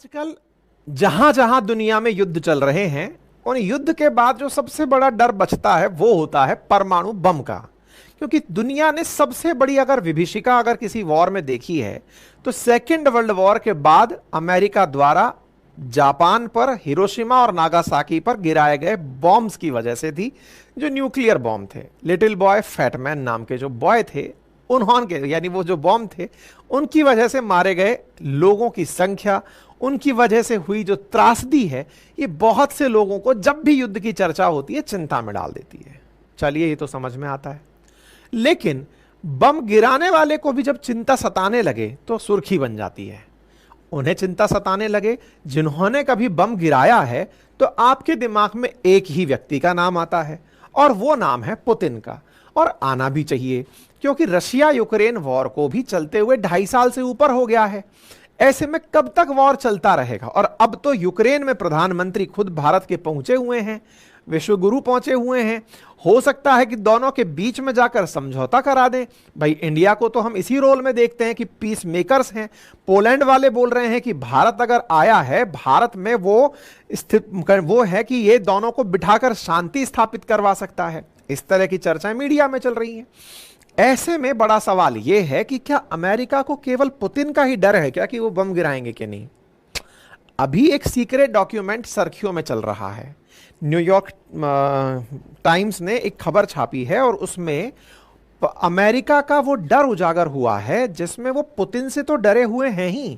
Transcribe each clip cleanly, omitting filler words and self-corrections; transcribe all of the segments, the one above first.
आजकल जहां जहां दुनिया में युद्ध चल रहे हैं, उन युद्ध के बाद जो सबसे बड़ा डर बचता है वो होता है परमाणु बम का। क्योंकि दुनिया ने सबसे बड़ी अगर विभीषिका अगर किसी वॉर में देखी है तो सेकेंड वर्ल्ड वॉर के बाद अमेरिका द्वारा जापान पर हिरोशिमा और नागासाकी पर गिराए गए बॉम्ब्स की वजह से थी, जो न्यूक्लियर बॉम्ब थे। लिटिल बॉय फैटमैन नाम के जो बॉय थे, उन्होंने यानी वो जो बॉम्ब थे उनकी वजह से मारे गए लोगों की संख्या, उनकी वजह से हुई जो त्रासदी है, ये बहुत से लोगों को जब भी युद्ध की चर्चा होती है चिंता में डाल देती है। चलिए ये तो समझ में आता है, लेकिन बम गिराने वाले को भी जब चिंता सताने लगे तो सुर्खी बन जाती है। उन्हें चिंता सताने लगे जिन्होंने कभी बम गिराया है, तो आपके दिमाग में एक ही व्यक्ति का नाम आता है और वो नाम है पुतिन का। और आना भी चाहिए, क्योंकि रशिया यूक्रेन वॉर को भी चलते हुए 2.5 साल से ऊपर हो गया है। ऐसे में कब तक वॉर चलता रहेगा? और अब तो यूक्रेन में प्रधानमंत्री खुद भारत के पहुंचे हुए हैं, विश्वगुरु पहुंचे हुए हैं। हो सकता है कि दोनों के बीच में जाकर समझौता करा दें। भाई इंडिया को तो हम इसी रोल में देखते हैं कि पीस मेकर्स हैं। पोलैंड वाले बोल रहे हैं कि भारत अगर आया है, भारत में वो स्थित वो है कि ये दोनों को बिठाकर शांति स्थापित करवा सकता है। इस तरह की चर्चाएं मीडिया में चल रही हैं। ऐसे में बड़ा सवाल यह है कि क्या अमेरिका को केवल पुतिन का ही डर है क्या कि वो बम गिराएंगे कि नहीं? अभी एक सीक्रेट डॉक्यूमेंट सुर्खियों में चल रहा है। न्यूयॉर्क टाइम्स ने एक खबर छापी है और उसमें अमेरिका का वो डर उजागर हुआ है, जिसमें वो पुतिन से तो डरे हुए हैं ही,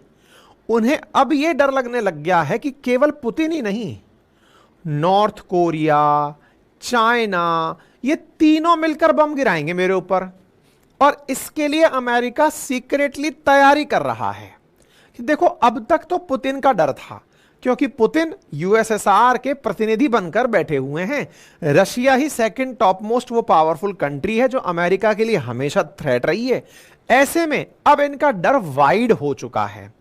उन्हें अब ये डर लगने लग गया है कि केवल पुतिन ही नहीं, नॉर्थ कोरिया, चाइना, ये तीनों मिलकर बम गिराएंगे मेरे ऊपर। और इसके लिए अमेरिका सीक्रेटली तैयारी कर रहा है। कि देखो, अब तक तो पुतिन का डर था, क्योंकि पुतिन यूएसएसआर के प्रतिनिधि बनकर बैठे हुए हैं। रशिया ही सेकंड टॉप मोस्ट वो पावरफुल कंट्री है जो अमेरिका के लिए हमेशा थ्रेट रही है। ऐसे में अब इनका डर वाइड हो चुका है।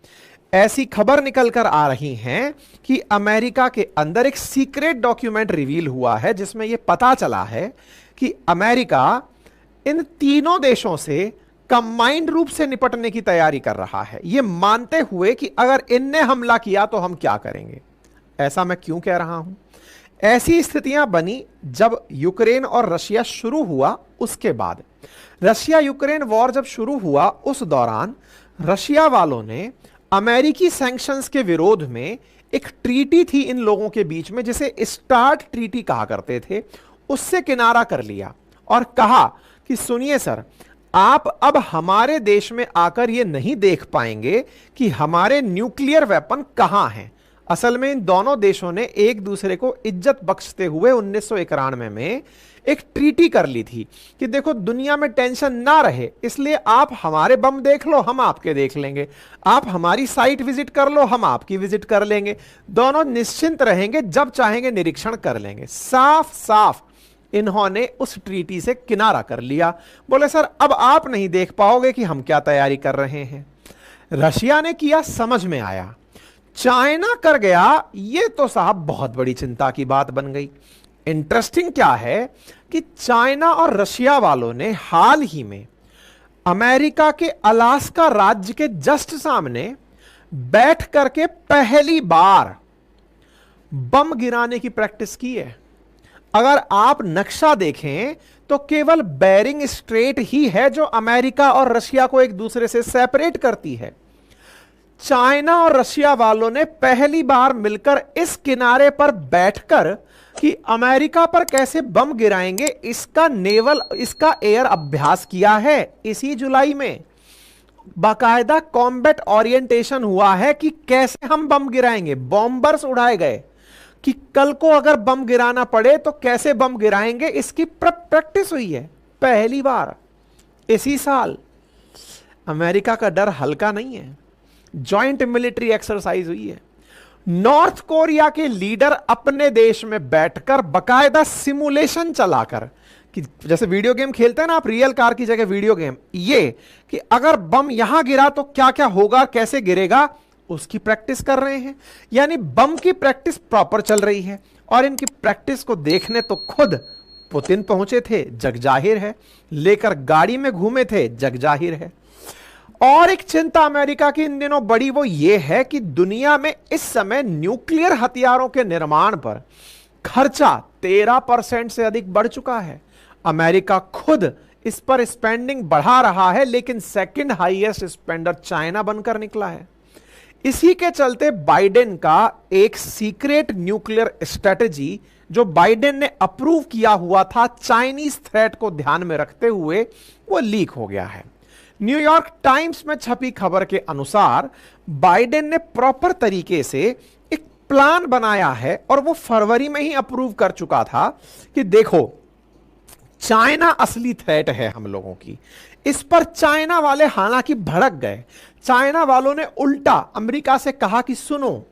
ऐसी खबर निकलकर आ रही हैं कि अमेरिका के अंदर एक सीक्रेट डॉक्यूमेंट रिवील हुआ है, जिसमें यह पता चला है कि अमेरिका इन तीनों देशों से कंबाइंड रूप से निपटने की तैयारी कर रहा है, यह मानते हुए कि अगर इनने हमला किया तो हम क्या करेंगे। ऐसा मैं क्यों कह रहा हूं? ऐसी स्थितियां बनी जब यूक्रेन और रशिया शुरू हुआ। उसके बाद रशिया यूक्रेन वॉर जब शुरू हुआ, उस दौरान रशिया वालों ने अमेरिकी सैंक्शंस के विरोध में एक ट्रीटी थी इन लोगों के बीच में, जिसे स्टार्ट ट्रीटी कहा करते थे, उससे किनारा कर लिया और कहा कि सुनिए सर, आप अब हमारे देश में आकर ये नहीं देख पाएंगे कि हमारे न्यूक्लियर वेपन कहां हैं। असल में इन दोनों देशों ने एक दूसरे को इज्जत बख्शते हुए 1991 में एक ट्रीटी कर ली थी कि देखो, दुनिया में टेंशन ना रहे, इसलिए आप हमारे बम देख लो, हम आपके देख लेंगे। आप हमारी साइट विजिट कर लो, हम आपकी विजिट कर लेंगे। दोनों निश्चिंत रहेंगे, जब चाहेंगे निरीक्षण कर लेंगे। साफ साफ इन्होंने उस ट्रीटी से किनारा कर लिया। बोले सर, अब आप नहीं देख पाओगे कि हम क्या तैयारी कर रहे हैं। रशिया ने किया, समझ में आया। चाइना कर गया, यह तो साहब बहुत बड़ी चिंता की बात बन गई। इंटरेस्टिंग क्या है कि चाइना और रशिया वालों ने हाल ही में अमेरिका के अलास्का राज्य के जस्ट सामने बैठ करके पहली बार बम गिराने की प्रैक्टिस की है। अगर आप नक्शा देखें तो केवल बेरिंग स्ट्रेट ही है जो अमेरिका और रशिया को एक दूसरे से सेपरेट करती है। चाइना और रशिया वालों ने पहली बार मिलकर इस किनारे पर बैठकर कि अमेरिका पर कैसे बम गिराएंगे, इसका एयर अभ्यास किया है। इसी जुलाई में बाकायदा कॉम्बैट ओरिएंटेशन हुआ है कि कैसे हम बम गिराएंगे। बॉम्बर्स उड़ाए गए कि कल को अगर बम गिराना पड़े तो कैसे बम गिराएंगे, इसकी प्रैक्टिस हुई है पहली बार इसी साल। अमेरिका का डर हल्का नहीं है। जॉइंट मिलिट्री एक्सरसाइज हुई है। नॉर्थ कोरिया के लीडर अपने देश में बैठकर बकायदा सिमुलेशन चलाकर, कि जैसे वीडियो गेम खेलते हैं ना आप, रियल कार की जगह वीडियो गेम, ये कि अगर बम यहां गिरा तो क्या क्या होगा, कैसे गिरेगा, उसकी प्रैक्टिस कर रहे हैं। यानी बम की प्रैक्टिस प्रॉपर चल रही है। और इनकी प्रैक्टिस को देखने तो खुद पुतिन पहुंचे थे, जग जाहिर है। लेकर गाड़ी में घूमे थे, जग जाहिर है। और एक चिंता अमेरिका की इन दिनों बड़ी वो ये है कि दुनिया में इस समय न्यूक्लियर हथियारों के निर्माण पर खर्चा 13% से अधिक बढ़ चुका है। अमेरिका खुद इस पर स्पेंडिंग बढ़ा रहा है, लेकिन सेकंड हाईएस्ट स्पेंडर चाइना बनकर निकला है। इसी के चलते बाइडेन का एक secret nuclear strategy Joe Biden ने अप्रूव किया हुआ था चाइनीज थ्रेट को ध्यान में रखते हुए, वो लीक हो गया है। न्यूयॉर्क टाइम्स में छपी खबर के अनुसार बाइडेन ने प्रॉपर तरीके से एक प्लान बनाया है और वो फरवरी में ही अप्रूव कर चुका था कि देखो, चाइना असली थ्रेट है हम लोगों की। इस पर चाइना वाले हालांकि भड़क गए। चाइना वालों ने उल्टा अमेरिका से कहा कि सुनो,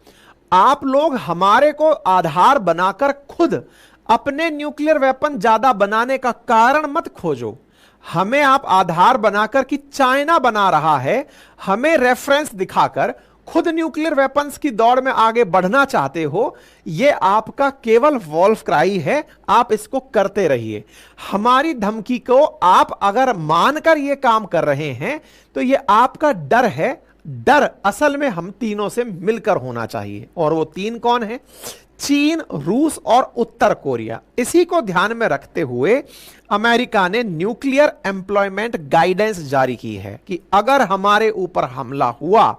आप लोग हमारे को आधार बनाकर खुद अपने न्यूक्लियर वेपन ज्यादा बनाने का कारण मत खोजो। हमें आप आधार बनाकर कि चाइना बना रहा है, हमें रेफरेंस दिखाकर खुद न्यूक्लियर वेपन्स की दौड़ में आगे बढ़ना चाहते हो, यह आपका केवल वॉल्फ क्राई है, आप इसको करते रहिए। हमारी धमकी को आप अगर मानकर यह काम कर रहे हैं तो यह आपका डर है। डर असल में हम तीनों से मिलकर होना चाहिए, और वो तीन कौन है? चीन, रूस और उत्तर कोरिया। इसी को ध्यान में रखते हुए अमेरिका ने न्यूक्लियर एम्प्लॉयमेंट गाइडेंस जारी की है कि अगर हमारे ऊपर हमला हुआ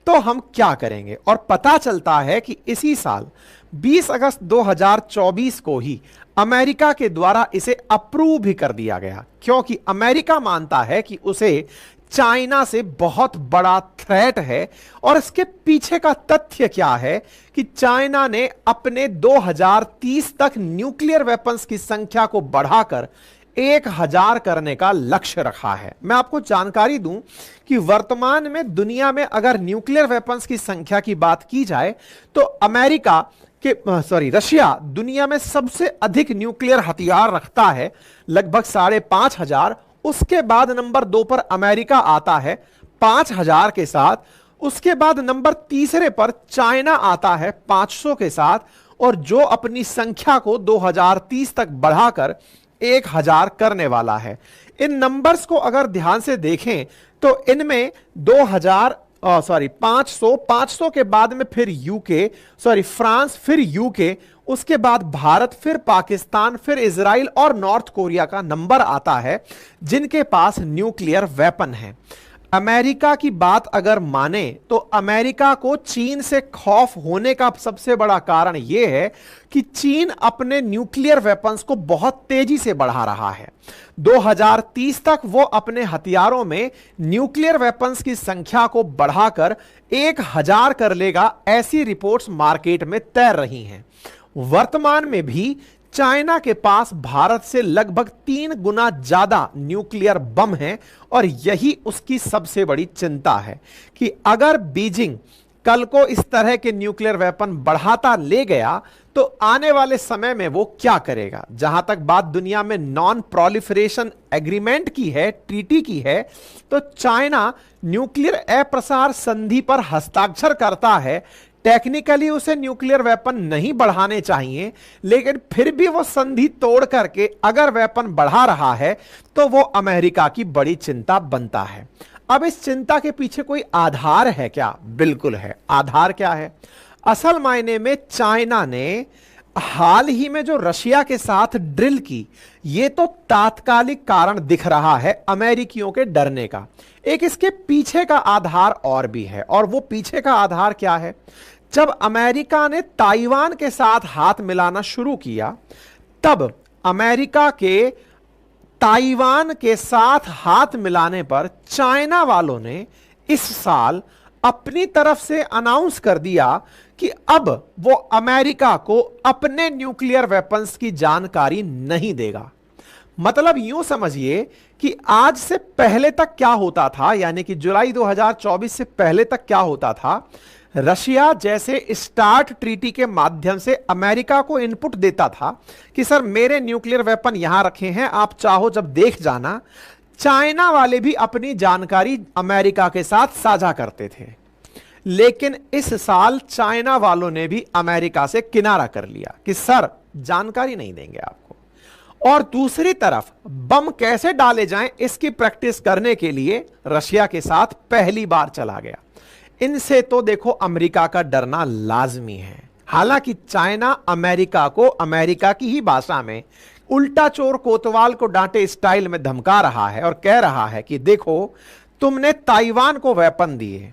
तो हम क्या करेंगे। और पता चलता है कि इसी साल 20 अगस्त 2024 को ही अमेरिका के द्वारा इसे अप्रूव भी कर दिया गया, क्योंकि अमेरिका मानता है कि उसे चाइना से बहुत बड़ा थ्रेट है। और इसके पीछे का तथ्य क्या है कि चाइना ने अपने 2030 तक न्यूक्लियर वेपन्स की संख्या को बढ़ाकर 1000 करने का लक्ष्य रखा है। मैं आपको जानकारी दूं कि वर्तमान में दुनिया में अगर न्यूक्लियर वेपन्स की संख्या की बात की जाए तो रशिया दुनिया में सबसे अधिक न्यूक्लियर हथियार रखता है, लगभग 5,500। उसके बाद नंबर 2 पर अमेरिका आता है 5,000 के साथ। उसके बाद नंबर तीसरे पर चाइना आता है 500 के साथ, और जो अपनी संख्या को 2030 तक बढ़ाकर 1000 करने वाला है। इन नंबर्स को अगर ध्यान से देखें तो इनमें 500 के बाद में फिर फ्रांस, फिर यूके, उसके बाद भारत, फिर पाकिस्तान, फिर इजराइल और नॉर्थ कोरिया का नंबर आता है जिनके पास न्यूक्लियर वेपन है। अमेरिका की बात अगर माने तो अमेरिका को चीन से खौफ होने का सबसे बड़ा कारण यह है कि चीन अपने न्यूक्लियर वेपन्स को बहुत तेजी से बढ़ा रहा है। 2030 तक वो अपने हथियारों में न्यूक्लियर वेपन्स की संख्या को बढ़ाकर 1000 कर लेगा, ऐसी रिपोर्ट्स मार्केट में तैर रही हैं। वर्तमान में भी चाइना के पास भारत से लगभग 3 गुना ज्यादा न्यूक्लियर बम हैं, और यही उसकी सबसे बड़ी चिंता है कि अगर बीजिंग कल को इस तरह के न्यूक्लियर वेपन बढ़ाता ले गया तो आने वाले समय में वो क्या करेगा। जहां तक बात दुनिया में नॉन प्रोलिफरेशन एग्रीमेंट की है, ट्रीटी की है, तो चाइना न्यूक्लियर अप्रसार संधि पर हस्ताक्षर करता है। टेक्निकली उसे न्यूक्लियर वेपन नहीं बढ़ाने चाहिए, लेकिन फिर भी वो संधि तोड़ करके अगर वेपन बढ़ा रहा है तो वो अमेरिका की बड़ी चिंता बनता है। अब इस चिंता के पीछे कोई आधार है क्या? बिल्कुल है। आधार क्या है? असल मायने में चाइना ने हाल ही में जो रशिया के साथ ड्रिल की, ये तो तात्कालिक कारण दिख रहा है अमेरिकियों के डरने का। एक इसके पीछे का आधार और भी है, और वो पीछे का आधार क्या है? जब अमेरिका ने ताइवान के साथ हाथ मिलाना शुरू किया, तब अमेरिका के ताइवान के साथ हाथ मिलाने पर चाइना वालों ने इस साल अपनी तरफ से अनाउंस कर दिया कि अब वो अमेरिका को अपने न्यूक्लियर वेपन्स की जानकारी नहीं देगा। मतलब यूं समझिए कि आज से पहले तक क्या होता था, यानी कि जुलाई 2024 से पहले तक क्या होता था, रशिया जैसे स्टार्ट ट्रीटी के माध्यम से अमेरिका को इनपुट देता था कि सर मेरे न्यूक्लियर वेपन यहां रखे हैं, आप चाहो जब देख जाना। चाइना वाले भी अपनी जानकारी अमेरिका के साथ साझा करते थे, लेकिन इस साल चाइना वालों ने भी अमेरिका से किनारा कर लिया कि सर जानकारी नहीं देंगे आपको। और दूसरी तरफ बम कैसे डाले जाएं इसकी प्रैक्टिस करने के लिए रशिया के साथ पहली बार चला गया। इनसे तो देखो अमेरिका का डरना लाजमी है। हालांकि चाइना अमेरिका को अमेरिका की ही भाषा में उल्टा चोर कोतवाल को डांटे स्टाइल में धमका रहा है और कह रहा है कि देखो, तुमने ताइवान को वेपन दिए,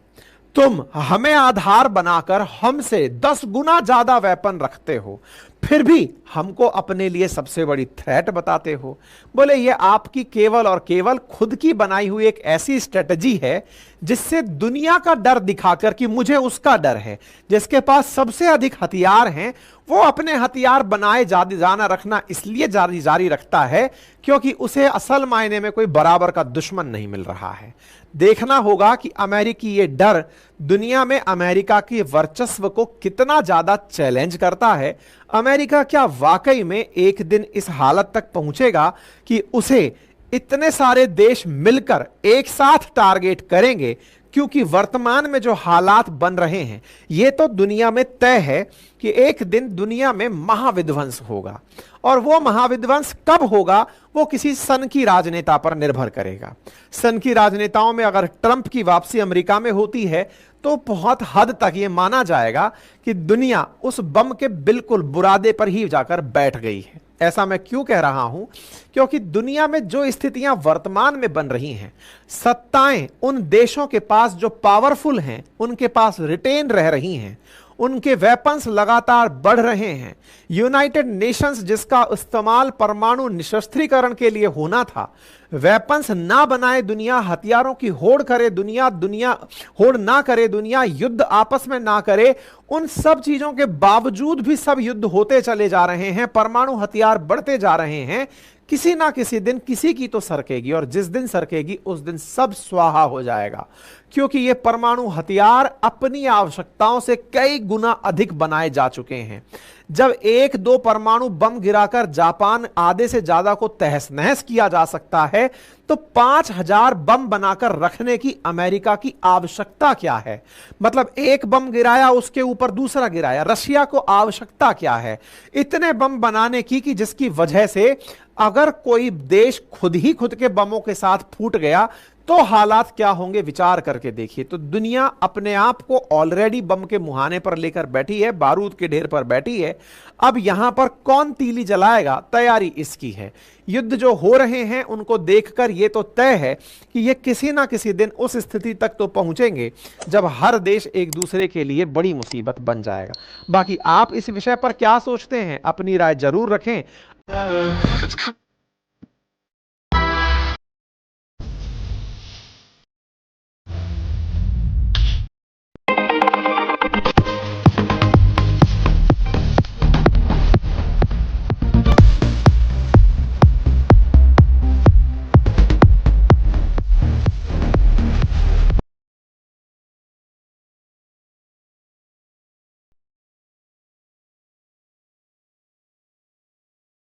तुम हमें आधार बनाकर हमसे 10 गुना ज्यादा वेपन रखते हो, फिर भी हमको अपने लिए सबसे बड़ी थ्रेट बताते हो। बोले ये आपकी केवल और केवल खुद की बनाई हुई एक ऐसी स्ट्रेटजी है जिससे दुनिया का डर दिखाकर कि मुझे उसका डर है, जिसके पास सबसे अधिक हथियार हैं वो अपने हथियार बनाए जाना रखना इसलिए जारी रखता है क्योंकि उसे असल मायने में कोई बराबर का दुश्मन नहीं मिल रहा है। देखना होगा कि अमेरिकी ये डर दुनिया में अमेरिका के वर्चस्व को कितना ज्यादा चैलेंज करता है। अमेरिका क्या वाकई में एक दिन इस हालत तक पहुंचेगा कि उसे इतने सारे देश मिलकर एक साथ टारगेट करेंगे? क्योंकि वर्तमान में जो हालात बन रहे हैं ये तो दुनिया में तय है कि एक दिन दुनिया में महाविध्वंस होगा, और वो महाविध्वंस कब होगा वो किसी सन की राजनेता पर निर्भर करेगा। सन की राजनेताओं में अगर ट्रंप की वापसी अमेरिका में होती है तो बहुत हद तक ये माना जाएगा कि दुनिया उस बम के बिल्कुल बुरादे पर ही जाकर बैठ गई है। ऐसा मैं क्यों कह रहा हूं? क्योंकि दुनिया में जो स्थितियां वर्तमान में बन रही हैं, सत्ताएं उन देशों के पास जो पावरफुल हैं उनके पास रिटेन रह रही हैं, उनके वेपन्स लगातार बढ़ रहे हैं। यूनाइटेड नेशंस जिसका इस्तेमाल परमाणु निशस्त्रीकरण के लिए होना था, वेपन्स ना बनाए दुनिया, हथियारों की होड़ करे दुनिया, होड़ ना करे दुनिया, युद्ध आपस में ना करे, उन सब चीजों के बावजूद भी सब युद्ध होते चले जा रहे हैं, परमाणु हथियार बढ़ते जा रहे हैं। किसी ना किसी दिन किसी की तो सरकेगी, और जिस दिन सरकेगी उस दिन सब स्वाहा हो जाएगा, क्योंकि ये परमाणु हथियार अपनी आवश्यकताओं से कई गुना अधिक बनाए जा चुके हैं। जब 1-2 परमाणु बम गिराकर जापान आधे से ज्यादा को तहस नहस किया जा सकता है, तो 5000 बम बनाकर रखने की अमेरिका की आवश्यकता क्या है? मतलब एक बम गिराया उसके ऊपर दूसरा गिराया, रशिया को आवश्यकता क्या है इतने बम बनाने की कि जिसकी वजह से अगर कोई देश खुद ही खुद के बमों के साथ फूट गया तो हालात क्या होंगे, विचार करके देखिए। तो दुनिया अपने आप को ऑलरेडी बम के मुहाने पर लेकर बैठी है, बारूद के ढेर पर बैठी है। अब यहां पर कौन तीली जलाएगा, तैयारी इसकी है। युद्ध जो हो रहे हैं उनको देखकर यह तो तय है कि ये किसी ना किसी दिन उस स्थिति तक तो पहुंचेंगे जब हर देश एक दूसरे के लिए बड़ी मुसीबत बन जाएगा। बाकी आप इस विषय पर क्या सोचते हैं, अपनी राय जरूर रखें।